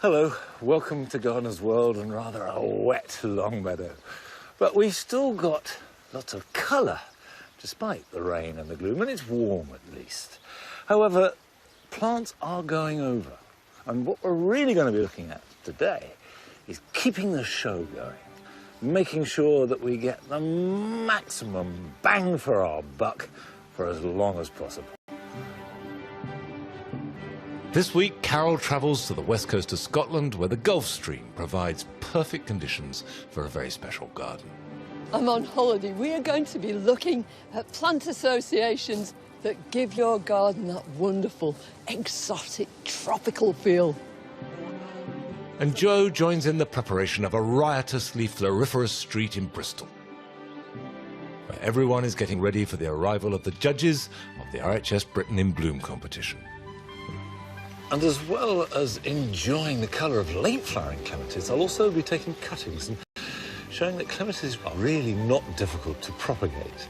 Hello, welcome to Gardener's World and rather a wet Longmeadow. But we've still got lots of colour, despite the rain and the gloom, and it's warm at least. However, plants are going over, and what we're really going to be looking at today is keeping the show going, making sure that we get the maximum bang for our buck for as long as possible. This week, Carol travels to the west coast of Scotland, where the Gulf Stream provides perfect conditions for a very special garden. I'm on holiday. We are going to be looking at plant associations that give your garden that wonderful, exotic, tropical feel. And Joe joins in the preparation of a riotously floriferous street in Bristol, where everyone is getting ready for the arrival of the judges of the RHS Britain in Bloom competition. And as well as enjoying the colour of late-flowering clematis, I'll also be taking cuttings and showing that clematis are really not difficult to propagate.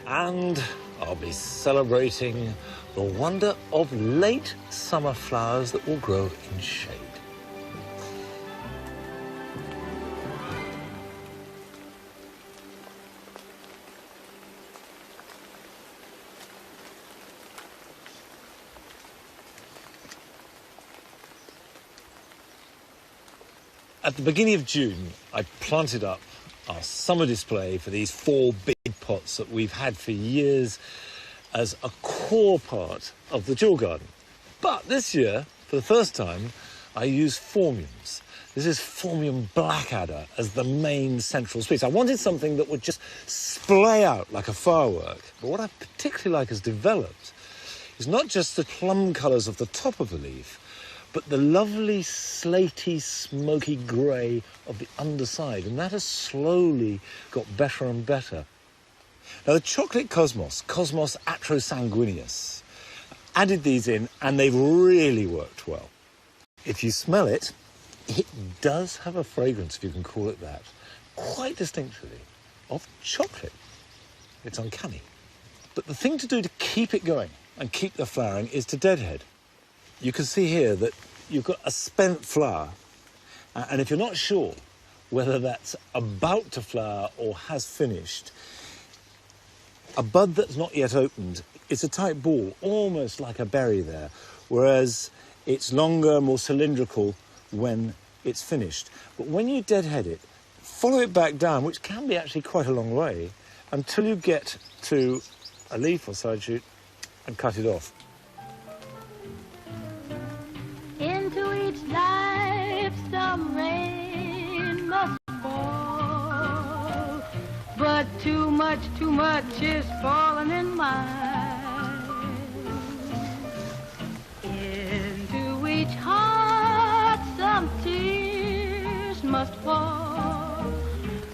And I'll be celebrating the wonder of late summer flowers that will grow in shade. At the beginning of June, I planted up our summer display for these 4 big pots that we've had for years as a core part of the dual garden. But this year, for the first time, I used Phormiums. This is Phormium Blackadder as the main central species. I wanted something that would just splay out like a firework. But what I particularly like has developed is not just the plum colours of the top of the leaf, but the lovely slaty, smoky grey of the underside, and that has slowly got better and better. Now, the chocolate cosmos, Cosmos atrosanguineus, added these in, and they've really worked well. If you smell it, it does have a fragrance, if you can call it that, quite distinctly, of chocolate. It's uncanny. But the thing to do to keep it going and keep the flowering is to deadhead. You can see here that you've got a spent flower, and if you're not sure whether that's about to flower or has finished, a bud that's not yet opened, it's a tight ball, almost like a berry there, whereas it's longer, more cylindrical when it's finished. But when you deadhead it, follow it back down, which can be actually quite a long way, until you get to a leaf or side shoot and cut it off. Into each life some rain must fall, but too much is falling in mine. Into each heart some tears must fall,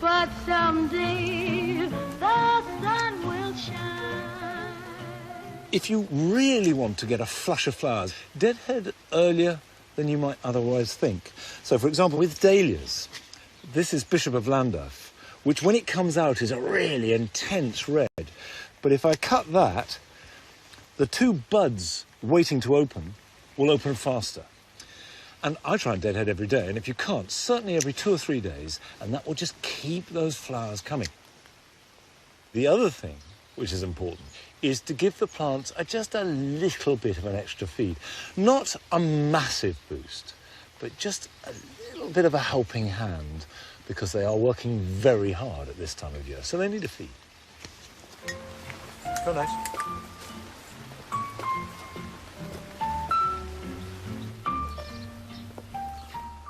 but someday the sun will shine. If you really want to get a flush of flowers, deadhead earlier than you might otherwise think. So, for example, with dahlias, this is Bishop of Llandaff, which when it comes out is a really intense red. But if I cut that, the 2 buds waiting to open will open faster. And I try and deadhead every day, and if you can't, certainly every 2 or 3 days, and that will just keep those flowers coming. The other thing, which is important, is to give the plants just a little bit of an extra feed. Not a massive boost, but just a little bit of a helping hand, because they are working very hard at this time of year, so they need a feed. Go nice.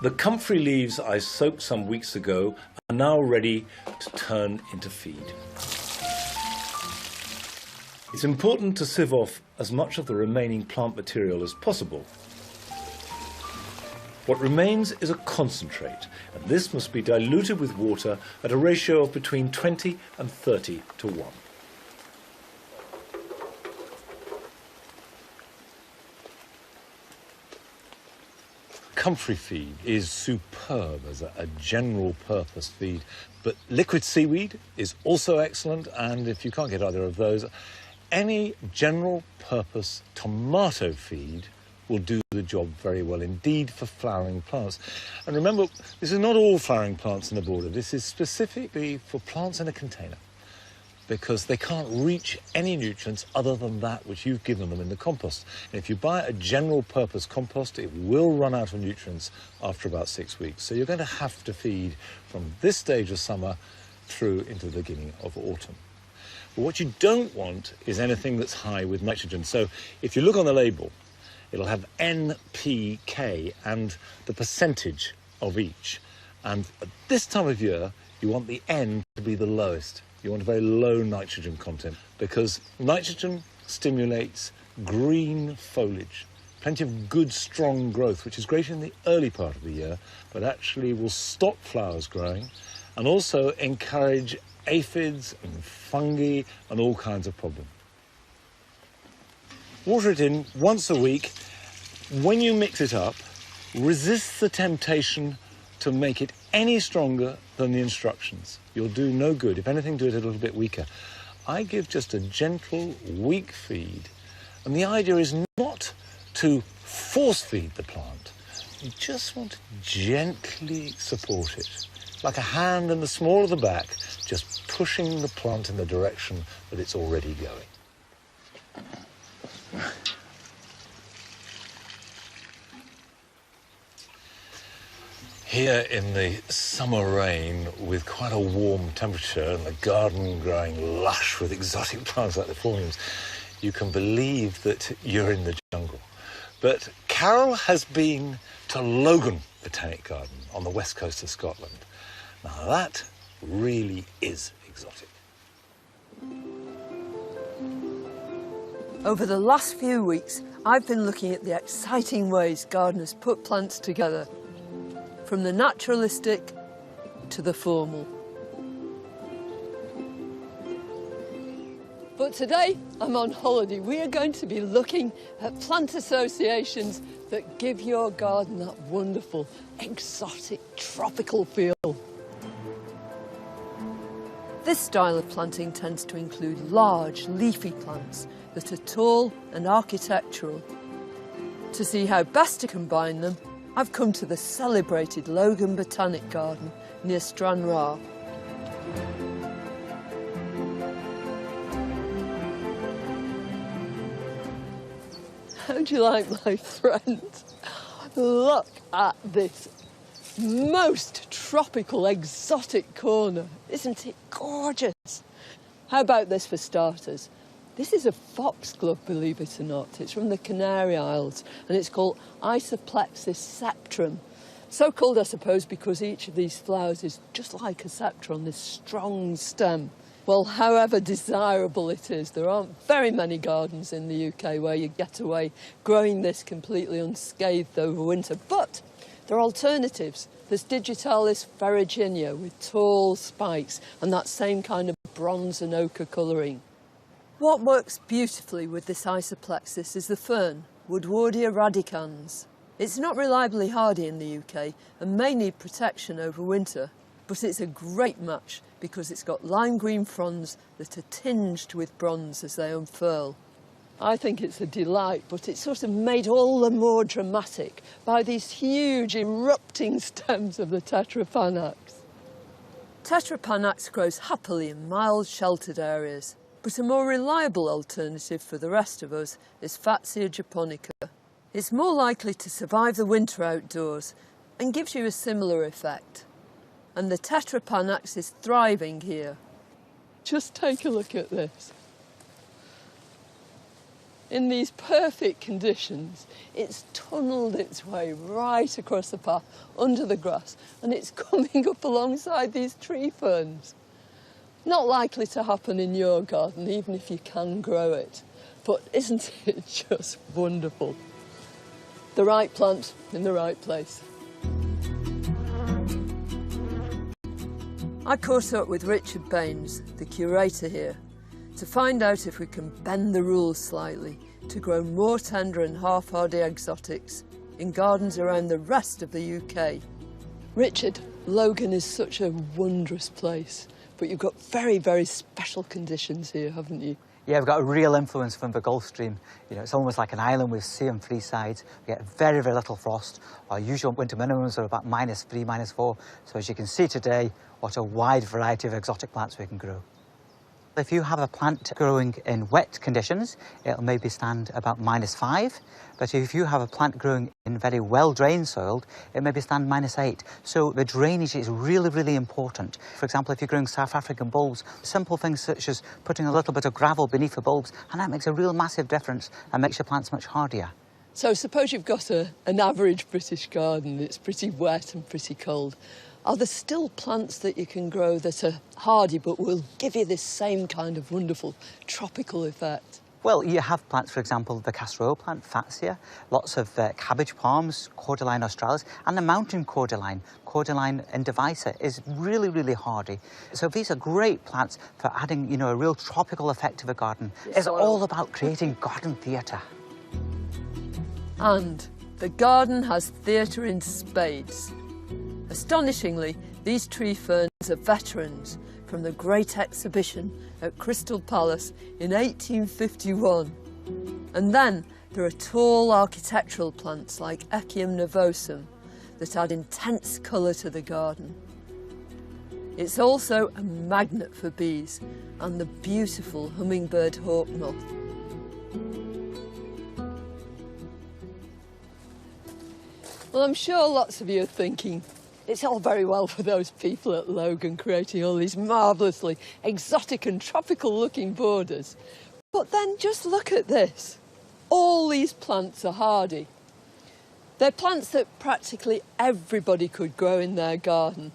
The comfrey leaves I soaked some weeks ago are now ready to turn into feed. It's important to sieve off as much of the remaining plant material as possible. What remains is a concentrate, and this must be diluted with water at a ratio of between 20 and 30 to 1. Comfrey feed is superb as a general purpose feed, but liquid seaweed is also excellent, and if you can't get either of those, any general purpose tomato feed will do the job very well indeed for flowering plants. And remember, this is not all flowering plants in the border. This is specifically for plants in a container, because they can't reach any nutrients other than that which you've given them in the compost. And if you buy a general purpose compost, it will run out of nutrients after about 6 weeks. So you're going to have to feed from this stage of summer through into the beginning of autumn. But what you don't want is anything that's high with nitrogen. So if you look on the label, it'll have NPK and the percentage of each. And at this time of year, you want the N to be the lowest. You want a very low nitrogen content, because nitrogen stimulates green foliage, plenty of good, strong growth, which is great in the early part of the year, but actually will stop flowers growing and also encourage aphids and fungi and all kinds of problems. Water it in once a week. When you mix it up, resist the temptation to make it any stronger than the instructions. You'll do no good. If anything, do it a little bit weaker. I give just a gentle, weak feed. And the idea is not to force feed the plant. You just want to gently support it, like a hand in the small of the back, just pushing the plant in the direction that it's already going. Here in the summer rain, with quite a warm temperature and the garden growing lush with exotic plants like the phormiums, you can believe that you're in the jungle. But Carol has been to Logan Botanic Garden on the west coast of Scotland. Now that really is exotic. Over the last few weeks, I've been looking at the exciting ways gardeners put plants together, from the naturalistic to the formal. But today, I'm on holiday. We are going to be looking at plant associations that give your garden that wonderful, exotic, tropical feel. This style of planting tends to include large, leafy plants that are tall and architectural. To see how best to combine them, I've come to the celebrated Logan Botanic Garden near Stranraer. How do you like my friend? Look at this most tropical, exotic corner. Isn't it gorgeous? How about this for starters? This is a foxglove, believe it or not. It's from the Canary Isles, and it's called Isoplexis septrum. So called, I suppose, because each of these flowers is just like a sceptre on this strong stem. Well, however desirable it is, there aren't very many gardens in the UK where you get away growing this completely unscathed over winter. But there are alternatives. There's Digitalis ferruginea with tall spikes and that same kind of bronze and ochre colouring. What works beautifully with this Isoplexis is the fern, Woodwardia radicans. It's not reliably hardy in the UK and may need protection over winter, but it's a great match because it's got lime green fronds that are tinged with bronze as they unfurl. I think it's a delight, but it's sort of made all the more dramatic by these huge erupting stems of the Tetrapanax. Tetrapanax grows happily in mild, sheltered areas. But a more reliable alternative for the rest of us is Fatsia japonica. It's more likely to survive the winter outdoors and gives you a similar effect. And the Tetrapanax is thriving here. Just take a look at this. In these perfect conditions, it's tunnelled its way right across the path, under the grass, and it's coming up alongside these tree ferns. Not likely to happen in your garden, even if you can grow it. But isn't it just wonderful? The right plant in the right place. I caught up with Richard Baines, the curator here, to find out if we can bend the rules slightly to grow more tender and half-hardy exotics in gardens around the rest of the UK. Richard, Logan is such a wondrous place. But you've got very, very special conditions here, haven't you? Yeah, we've got a real influence from the Gulf Stream. You know, it's almost like an island with sea on three sides. We get very, very little frost. Our usual winter minimums are about -3, -4. So as you can see today, what a wide variety of exotic plants we can grow. If you have a plant growing in wet conditions, it'll maybe stand about -5. But if you have a plant growing in very well-drained soil, it maybe stand -8. So the drainage is really, really important. For example, if you're growing South African bulbs, simple things such as putting a little bit of gravel beneath the bulbs, and that makes a real massive difference and makes your plants much hardier. So suppose you've got an average British garden, it's pretty wet and pretty cold. Are there still plants that you can grow that are hardy but will give you this same kind of wonderful tropical effect? Well, you have plants, for example, the castor oil plant, Fatsia, lots of cabbage palms, Cordyline australis, and the mountain cordyline, Cordyline indivisa, is really, really hardy. So these are great plants for adding, you know, a real tropical effect to the garden. It's all about creating garden theatre. And the garden has theatre in spades. Astonishingly, these tree ferns are veterans from the Great Exhibition at Crystal Palace in 1851. And then there are tall architectural plants like Echium nervosum that add intense colour to the garden. It's also a magnet for bees and the beautiful hummingbird hawk moth. Well, I'm sure lots of you are thinking, it's all very well for those people at Logan creating all these marvellously exotic and tropical-looking borders. But then just look at this. All these plants are hardy. They're plants that practically everybody could grow in their garden.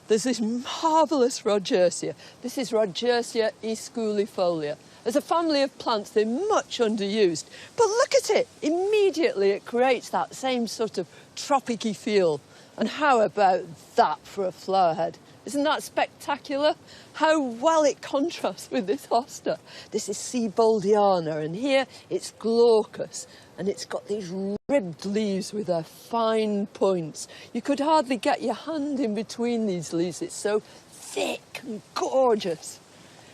There's this marvellous Rodgersia. This is Rodgersia aesculifolia. As a family of plants, they're much underused. But look at it. Immediately it creates that same sort of tropic-y feel. And how about that for a flower head? Isn't that spectacular? How well it contrasts with this hosta. This is Seaboldiana, and here it's Glaucus, and it's got these ribbed leaves with their fine points. You could hardly get your hand in between these leaves. It's so thick and gorgeous.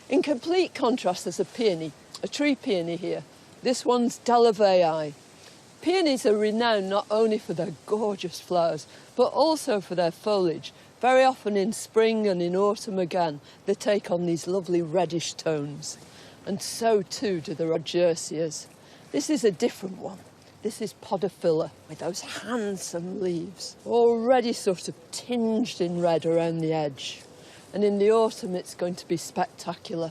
In complete contrast, there's a peony, a tree peony here. This one's Delavei. Peonies are renowned not only for their gorgeous flowers, but also for their foliage. Very often in spring and in autumn again, they take on these lovely reddish tones. And so too do the Rodgersias. This is a different one. This is Podophylla, with those handsome leaves, already sort of tinged in red around the edge. And in the autumn, it's going to be spectacular.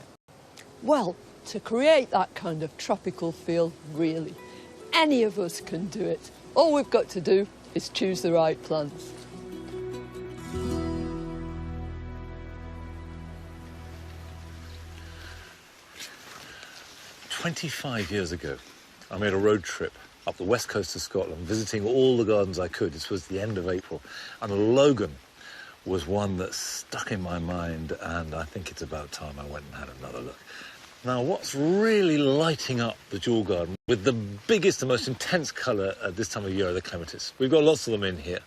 Well, to create that kind of tropical feel, really, any of us can do it. All we've got to do is choose the right plants. "25 years ago, I made a road trip up the west coast of Scotland, visiting all the gardens I could. This was the end of April, and Logan was one that stuck in my mind, and I think it's about time I went and had another look. Now, what's really lighting up the Jewel Garden with the biggest and most intense colour at this time of year are the clematis. We've got lots of them in here.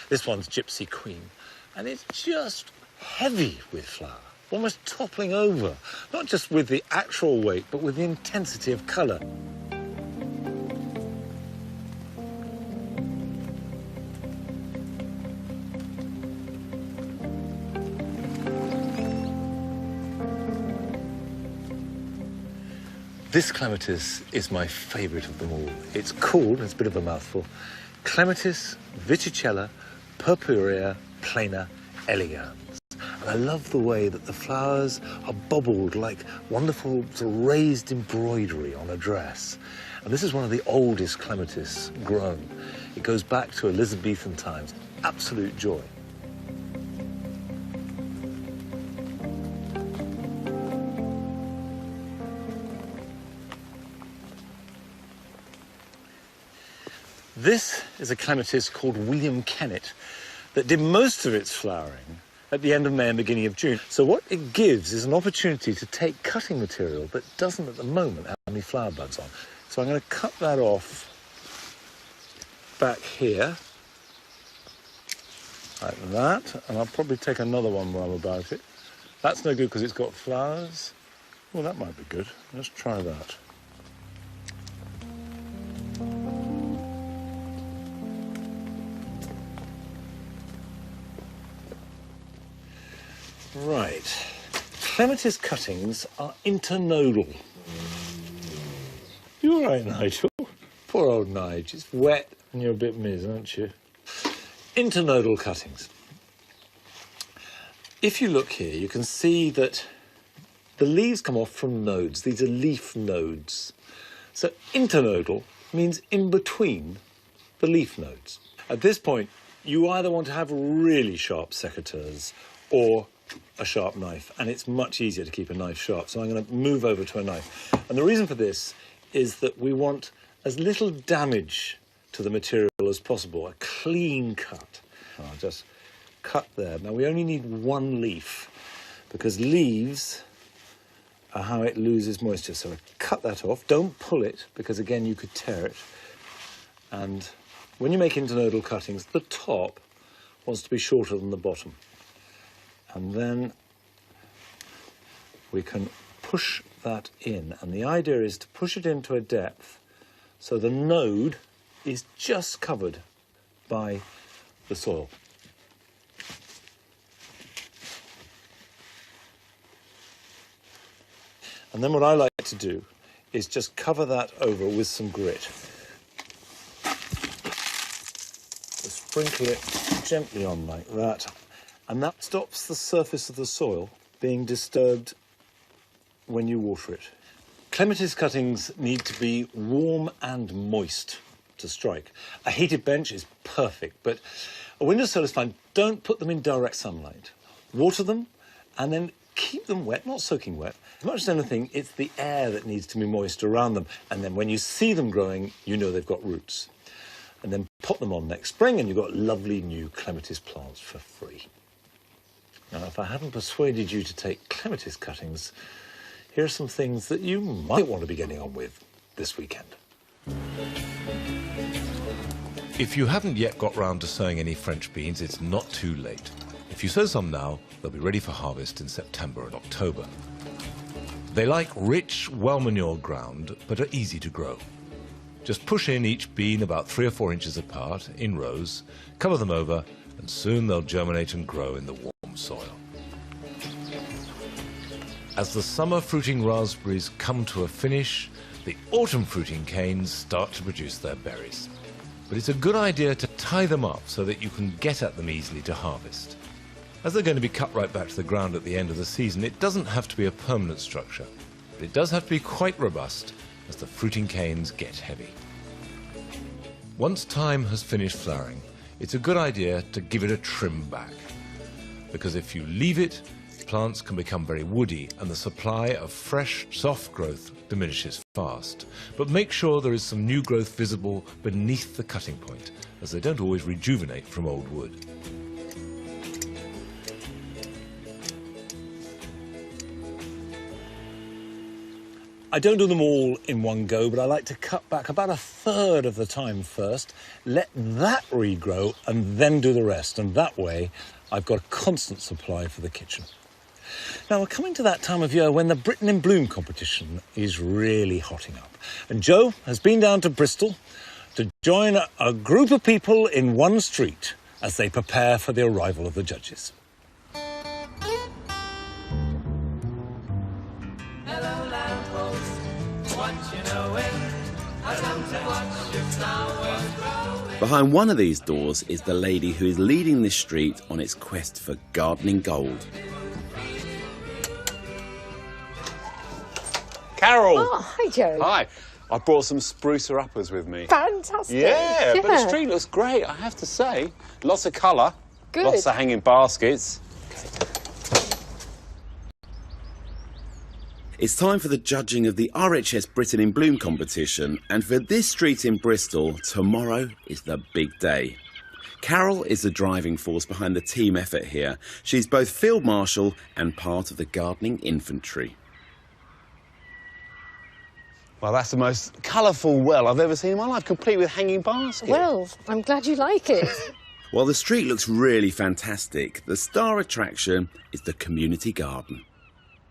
This one's Gypsy Queen, and it's just heavy with flower, almost toppling over, not just with the actual weight, but with the intensity of colour. This clematis is my favourite of them all. It's called, it's a bit of a mouthful, Clematis Viticella purpurea plana elegans. And I love the way that the flowers are bobbled like wonderful sort of raised embroidery on a dress. And this is one of the oldest clematis grown. It goes back to Elizabethan times. Absolute joy. This is a clematis called William Kennet that did most of its flowering at the end of May and beginning of June. So what it gives is an opportunity to take cutting material that doesn't at the moment have any flower buds on. So I'm going to cut that off back here, like that, and I'll probably take another one while I'm about it. That's no good because it's got flowers. Well, that might be good. Let's try that. Right. Clematis cuttings are internodal. You all right, Nigel? Poor old Nigel. It's wet and you're a bit miz, aren't you? Internodal cuttings. If you look here, you can see that the leaves come off from nodes. These are leaf nodes. So internodal means in between the leaf nodes. At this point, you either want to have really sharp secateurs or a sharp knife, and it's much easier to keep a knife sharp. So I'm going to move over to a knife. And the reason for this is that we want as little damage to the material as possible, a clean cut. I'll just cut there. Now we only need one leaf because leaves are how it loses moisture. So I cut that off. Don't pull it because again you could tear it. And when you make internodal cuttings, the top wants to be shorter than the bottom. And then we can push that in. And the idea is to push it into a depth so the node is just covered by the soil. And then what I like to do is just cover that over with some grit. Just sprinkle it gently on like that. And that stops the surface of the soil being disturbed when you water it. Clematis cuttings need to be warm and moist to strike. A heated bench is perfect, but a windowsill is fine. Don't put them in direct sunlight. Water them and then keep them wet, not soaking wet. As much as anything, it's the air that needs to be moist around them. And then when you see them growing, you know they've got roots. And then pop them on next spring and you've got lovely new clematis plants for free. Now, if I hadn't persuaded you to take clematis cuttings, here are some things that you might want to be getting on with this weekend. If you haven't yet got round to sowing any French beans, it's not too late. If you sow some now, they'll be ready for harvest in September and October. They like rich, well-manured ground, but are easy to grow. Just push in each bean about 3 or 4 inches apart, in rows, cover them over, and soon they'll germinate and grow in the warm soil. As the summer fruiting raspberries come to a finish, the autumn fruiting canes start to produce their berries. But it's a good idea to tie them up so that you can get at them easily to harvest. As they're going to be cut right back to the ground at the end of the season, it doesn't have to be a permanent structure, but it does have to be quite robust as the fruiting canes get heavy. Once thyme has finished flowering, it's a good idea to give it a trim back, because if you leave it, plants can become very woody and the supply of fresh, soft growth diminishes fast. But make sure there is some new growth visible beneath the cutting point, as they don't always rejuvenate from old wood. I don't do them all in one go, but I like to cut back about 1/3 of the time first, let that regrow, and then do the rest. And that way, I've got a constant supply for the kitchen. Now, we're coming to that time of year when the Britain in Bloom competition is really hotting up. And Joe has been down to Bristol to join a group of people in one street as they prepare for the arrival of the judges. Behind one of these doors is the lady who is leading this street on its quest for gardening gold. Carol! Oh, hi, Joe. Hi. I brought some sprucer uppers with me. Fantastic. Yeah, but the street looks great, I have to say. Lots of colour. Good. Lots of hanging baskets. It's time for the judging of the RHS Britain in Bloom competition, and for this street in Bristol, tomorrow is the big day. Carol is the driving force behind the team effort here. She's both Field Marshal and part of the gardening infantry. Well, that's the most colourful well I've ever seen in my life, complete with hanging baskets. Well, I'm glad you like it. While the street looks really fantastic, the star attraction is the community garden.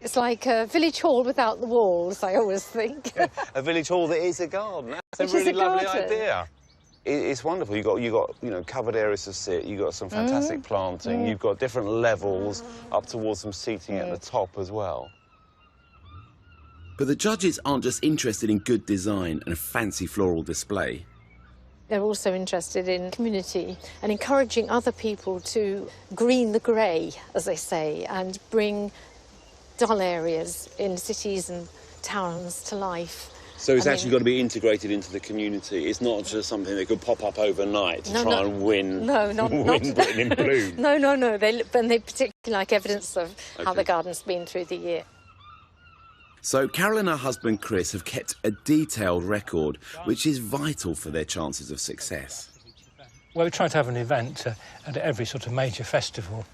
It's like a village hall without the walls, I always think. A village hall that is a garden. That's Which a really is a lovely garden. idea. It's wonderful. You got you know, covered areas to sit. You got some fantastic planting. You've got different levels up towards some seating at the top as well. But the judges aren't just interested in good design and a fancy floral display. They're also interested in community and encouraging other people to green the grey, as they say, and bring dull areas in cities and towns to life. So it's I actually mean- got to be integrated into the community. It's not just something that could pop up overnight to try and win, win Britain in bloom. No. They particularly like evidence of how Okay. the garden's been through the year. So Carol and her husband Chris have kept a detailed record, which is vital for their chances of success. Well, we try to have an event at every sort of major festival.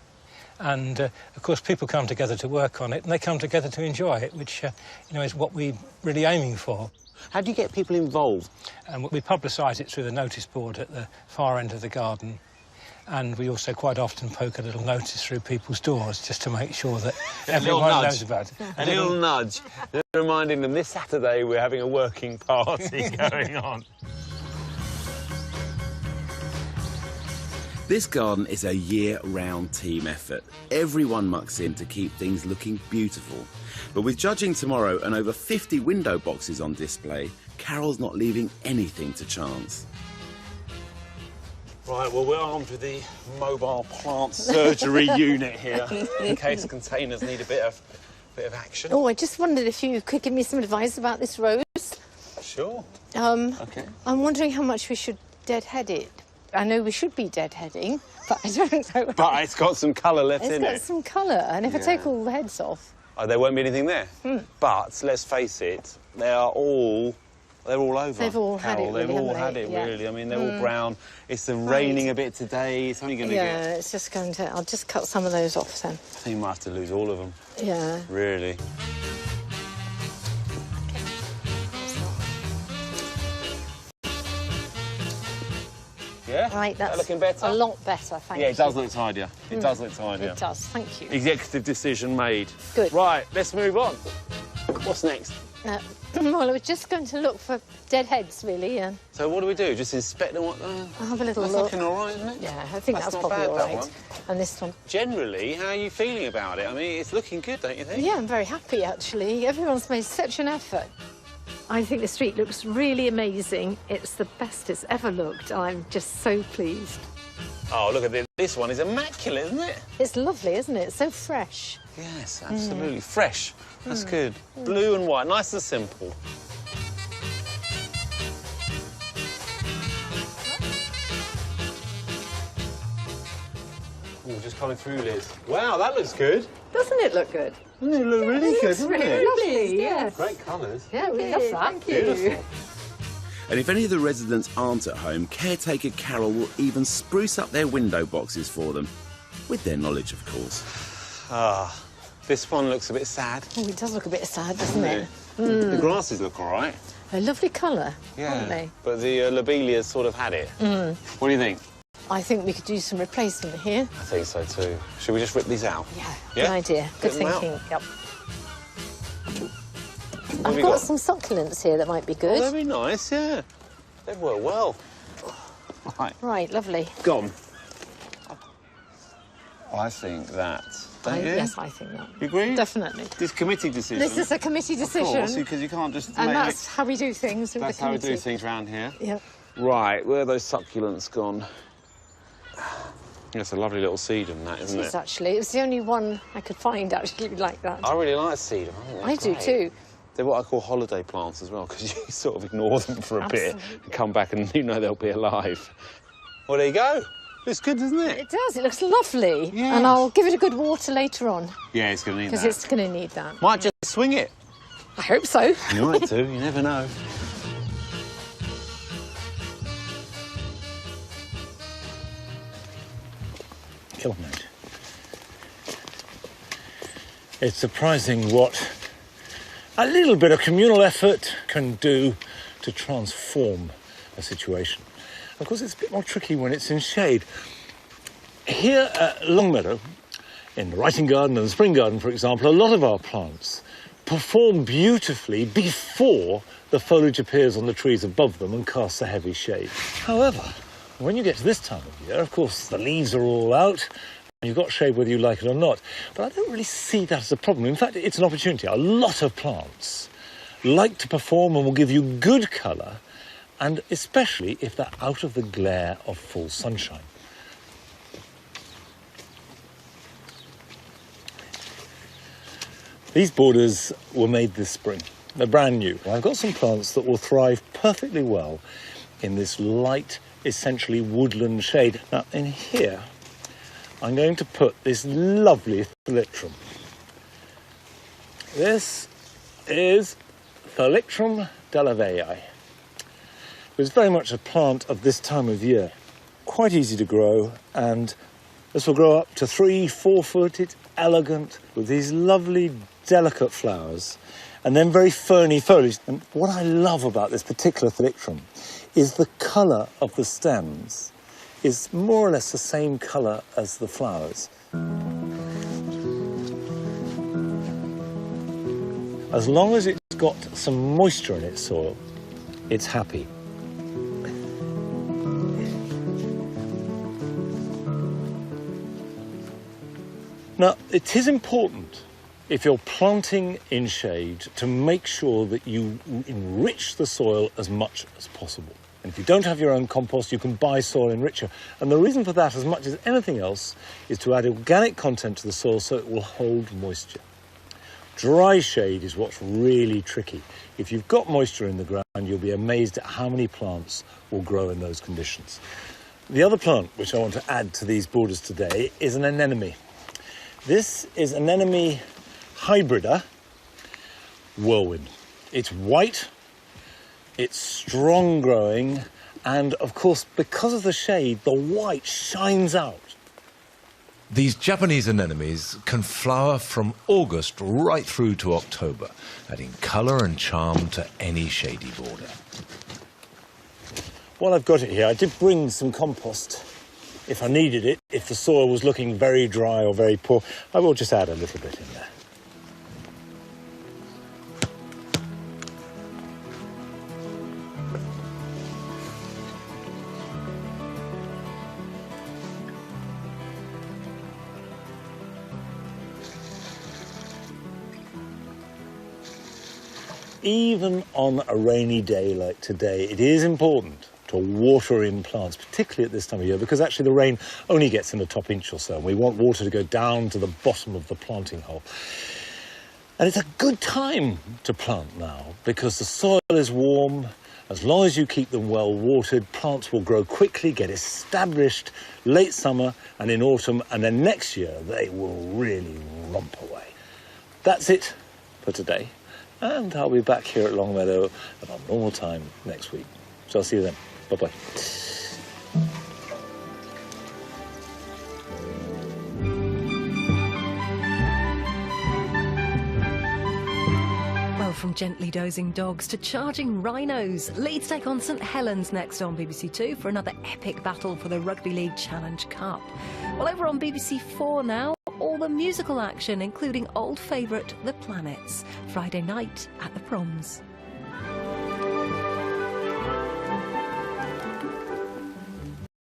And, of course, people come together to work on it, and they come together to enjoy it, which, you know, is what we're really aiming for. How do you get people involved? And we publicise it through the notice board at the far end of the garden. And we also quite often poke a little notice through people's doors just to make sure that everyone knows about it. A little nudge, reminding them this Saturday we're having a working party going on. This garden is a year-round team effort. Everyone mucks in to keep things looking beautiful. But with judging tomorrow and over 50 window boxes on display, Carol's not leaving anything to chance. Right, well, we're armed with the mobile plant surgery unit here, in case containers need a bit of action. Oh, I just wondered if you could give me some advice about this rose. Sure. Okay. I'm wondering how much we should deadhead it. I know we should be deadheading, but I don't know. But it's got some colour left It's in got it. some colour, and if I take all the heads off... Oh, there won't be anything there. But let's face it, they're all over. They've all had Carol. it, really, They've all haven't had they? it, Yeah. really. I mean, they're all brown. It's raining a bit today. It's only going to Yeah, get... it's just going to... I'll just cut some of those off then. I think you might have to lose all of them, Yeah. really. Yeah? Right, that's looking better? a lot better, thank you. Yeah, it does look tidier. It does look tidier. It does, thank you. Executive decision made. Good. Right, let's move on. What's next? Well, I was just going to look for dead heads, really, and So what do we do? Just inspect them? I'll have a little That's look. looking all right, isn't it? Yeah, I think that's not probably bad, all that right. one. And this one. Generally, how are you feeling about it? I mean, it's looking good, don't you think? Yeah, I'm very happy, actually. Everyone's made such an effort. I think the street looks really amazing. It's the best it's ever looked. I'm just so pleased. Oh, look at this. This one is immaculate, isn't it? It's lovely, isn't it? It's so fresh. Yes, absolutely. Fresh. That's good. Blue and white, nice and simple. Oh, just coming through, Liz. Wow, that looks good. Doesn't it look good? Doesn't it look really good, doesn't it? Lovely, yes. Great colours. Yeah, we love that. Thank you. Beautiful. And if any of the residents aren't at home, caretaker Carol will even spruce up their window boxes for them, with their knowledge, of course. Ah, this one looks a bit sad. Oh, it does look a bit sad, doesn't it? The grasses look all right. A lovely colour, aren't they? But the lobelia's sort of had it. What do you think? I think we could do some replacement here. I think so too. Should we just rip these out? Yeah, Yeah? good idea. Good Rip them out. thinking. Yep. have I've we got got? some succulents here that might be Oh, good. they'd be nice, yeah. They'd work well. Right, Right, lovely. gone. I think that. Don't you? Yes, I think that. You agree? Definitely. This committee decision. This is a committee decision, because you can't just. and make that's how we do things with that's the how we committee. do things around here. Yep. Right, where are those succulents gone? It's a lovely little sedum, that, isn't It is it? actually. It was the only one I could find actually like that. I really like sedum. I think they're I do great. too. They're what I call holiday plants as well, because you sort of ignore them for a bit Absolutely. and come back and you know they'll be alive. Well, there you go. Looks good, doesn't it? It does. It looks lovely. Yes. And I'll give it a good water later on Yeah, it's going to need because that. it's going to need that. Might just swing it. I hope so. You might do, you never know. Ilmate. It's surprising what a little bit of communal effort can do to transform a situation. Of course, it's a bit more tricky when it's in shade. Here at Longmeadow, In the Writing Garden and the Spring Garden, for example, a lot of our plants perform beautifully before the foliage appears on the trees above them and casts a heavy shade. However, when you get to this time of year, of course, the leaves are all out, and you've got shade whether you like it or not. But I don't really see that as a problem. In fact, it's an opportunity. A lot of plants like to perform and will give you good colour, and especially if they're out of the glare of full sunshine. These borders were made this spring. They're brand new. I've got some plants that will thrive perfectly well in this light, essentially woodland shade. Now, in here, I'm going to put this lovely Thalictrum. This is Thalictrum delavei. It's very much a plant of this time of year. Quite easy to grow, and this will grow up to 3-4 foot. It's elegant with these lovely delicate flowers and then very ferny foliage. And what I love about this particular Thalictrum is the colour of the stems is more or less the same colour as the flowers. As long as it's got some moisture in its soil, it's happy. Now, it is important, if you're planting in shade, to make sure that you enrich the soil as much as possible. And if you don't have your own compost, you can buy soil enricher. And the reason for that, as much as anything else, is to add organic content to the soil so it will hold moisture. Dry shade is what's really tricky. If you've got moisture in the ground, you'll be amazed at how many plants will grow in those conditions. The other plant which I want to add to these borders today is an anemone. This is Anemone hybrida Whirlwind. It's white, it's strong growing, and of course, because of the shade, the white shines out. These Japanese anemones can flower from August right through to October, adding colour and charm to any shady border. While I've got it here, I did bring some compost. If I needed it, if the soil was looking very dry or very poor, I will just add a little bit in there. Even on a rainy day like today, it is important to water in plants, particularly at this time of year, because actually the rain only gets in the top inch or so, and we want water to go down to the bottom of the planting hole. And it's a good time to plant now, because the soil is warm. As long as you keep them well watered, plants will grow quickly, get established late summer and in autumn, and then next year they will really romp away. That's it for today, and I'll be back here at Longmeadow at our normal time next week. So I'll see you then. Bye-bye. Well, from gently dozing dogs to charging rhinos, Leeds take on St Helens next on BBC Two for another epic battle for the Rugby League Challenge Cup. Well, over on BBC Four now, all the musical action, including old favourite The Planets, Friday night at the Proms.